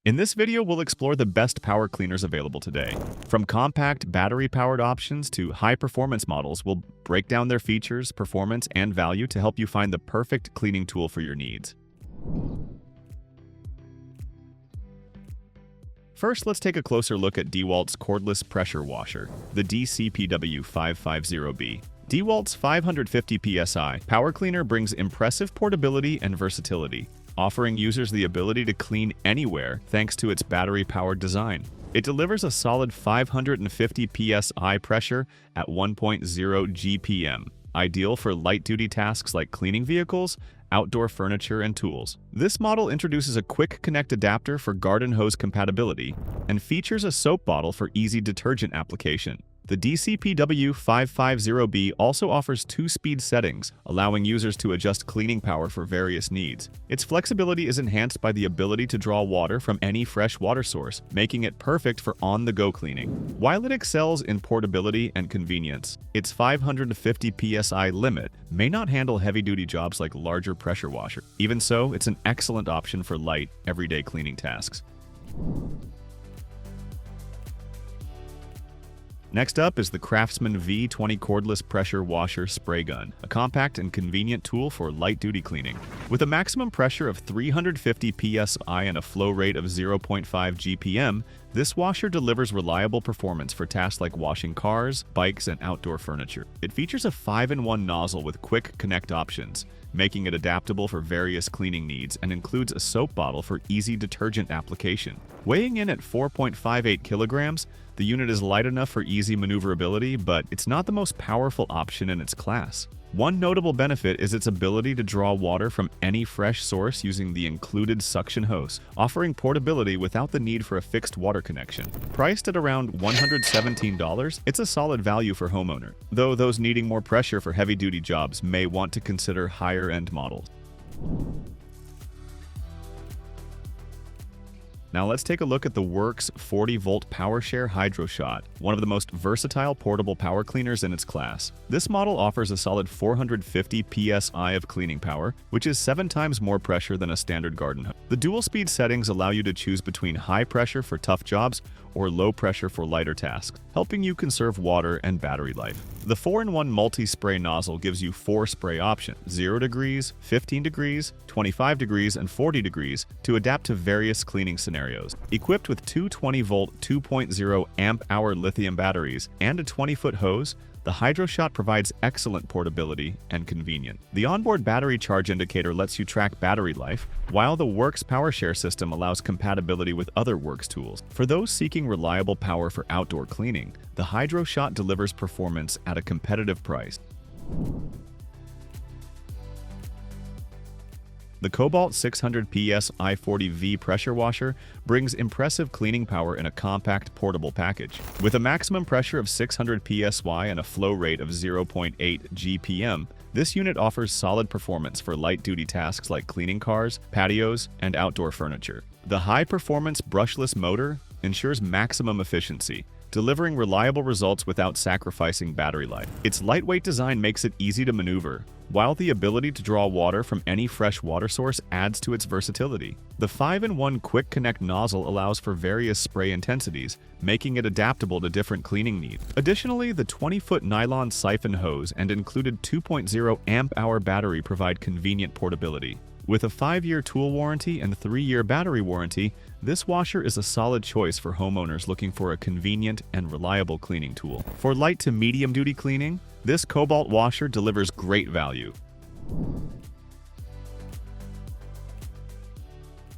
In this video, we'll explore the best power cleaners available today. From compact battery-powered options to high-performance models, we'll break down their features, performance, and value to help you find the perfect cleaning tool for your needs. First, let's take a closer look at DEWALT's cordless pressure washer, the DCPW550B. DEWALT's 550 PSI power cleaner brings impressive portability and versatility, offering users the ability to clean anywhere thanks to its battery-powered design. It delivers a solid 550 psi pressure at 1.0 GPM, ideal for light-duty tasks like cleaning vehicles, outdoor furniture, and tools. This model introduces a quick connect adapter for garden hose compatibility and features a soap bottle for easy detergent application. The DCPW550B also offers 2-speed settings, allowing users to adjust cleaning power for various needs. Its flexibility is enhanced by the ability to draw water from any fresh water source, making it perfect for on-the-go cleaning. While it excels in portability and convenience, its 550 psi limit may not handle heavy-duty jobs like larger pressure washer. Even so, it's an excellent option for light, everyday cleaning tasks. Next up is the CRAFTSMAN V20 cordless pressure washer spray gun, a compact and convenient tool for light-duty cleaning. With a maximum pressure of 350 psi and a flow rate of 0.5 GPM, this washer delivers reliable performance for tasks like washing cars, bikes, and outdoor furniture. It features a 5-in-1 nozzle with quick connect options, making it adaptable for various cleaning needs, and includes a soap bottle for easy detergent application. Weighing in at 4.58 kilograms, the unit is light enough for easy maneuverability, but it's not the most powerful option in its class. One notable benefit is its ability to draw water from any fresh source using the included suction hose, offering portability without the need for a fixed water connection. Priced at around $117, it's a solid value for homeowner, though those needing more pressure for heavy-duty jobs may want to consider higher-end models. Now let's take a look at the WORX 40-volt PowerShare Hydro Shot, one of the most versatile portable power cleaners in its class. This model offers a solid 450 psi of cleaning power, which is 7 times more pressure than a standard garden hose. The dual-speed settings allow you to choose between high pressure for tough jobs or low pressure for lighter tasks, helping you conserve water and battery life. The 4-in-1 multi-spray nozzle gives you 4 spray options: 0 degrees, 15 degrees, 25 degrees, and 40 degrees to adapt to various cleaning scenarios. Equipped with two 20-volt 2.0 amp-hour lithium batteries and a 20-foot hose, the Hydro Shot provides excellent portability and convenience. The onboard battery charge indicator lets you track battery life, while the WORX PowerShare system allows compatibility with other WORX tools. For those seeking reliable power for outdoor cleaning, the Hydro Shot delivers performance at a competitive price. The KOBALT 600 PS i40V pressure washer brings impressive cleaning power in a compact portable package. With a maximum pressure of 600 psi and a flow rate of 0.8 GPM, this unit offers solid performance for light-duty tasks like cleaning cars, patios, and outdoor furniture. The high-performance brushless motor ensures maximum efficiency, delivering reliable results without sacrificing battery life. Its lightweight design makes it easy to maneuver, while the ability to draw water from any fresh water source adds to its versatility. The 5-in-1 quick connect nozzle allows for various spray intensities, making it adaptable to different cleaning needs. Additionally, the 20-foot nylon siphon hose and included 2.0 amp-hour battery provide convenient portability. With a 5-year tool warranty and 3-year battery warranty, this washer is a solid choice for homeowners looking for a convenient and reliable cleaning tool. For light to medium-duty cleaning, this KOBALT washer delivers great value.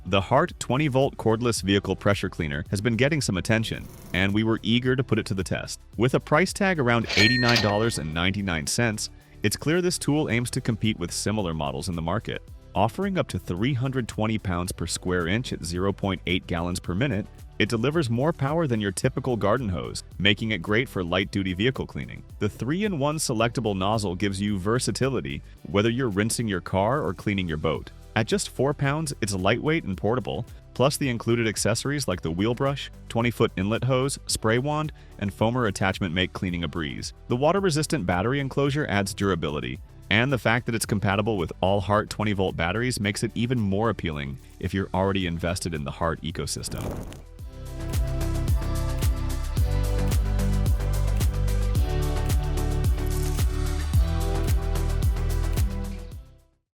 The HART 20-volt cordless vehicle pressure cleaner has been getting some attention, and we were eager to put it to the test. With a price tag around $89.99, it's clear this tool aims to compete with similar models in the market. Offering up to 320 pounds per square inch at 0.8 gallons per minute, it delivers more power than your typical garden hose, making it great for light-duty vehicle cleaning. The 3-in-1 selectable nozzle gives you versatility, whether you're rinsing your car or cleaning your boat. At just 4 pounds, it's lightweight and portable, plus the included accessories like the wheel brush, 20-foot inlet hose, spray wand, and foamer attachment make cleaning a breeze. The water-resistant battery enclosure adds durability, And the fact that it's compatible with all HART 20-volt batteries makes it even more appealing if you're already invested in the HART ecosystem.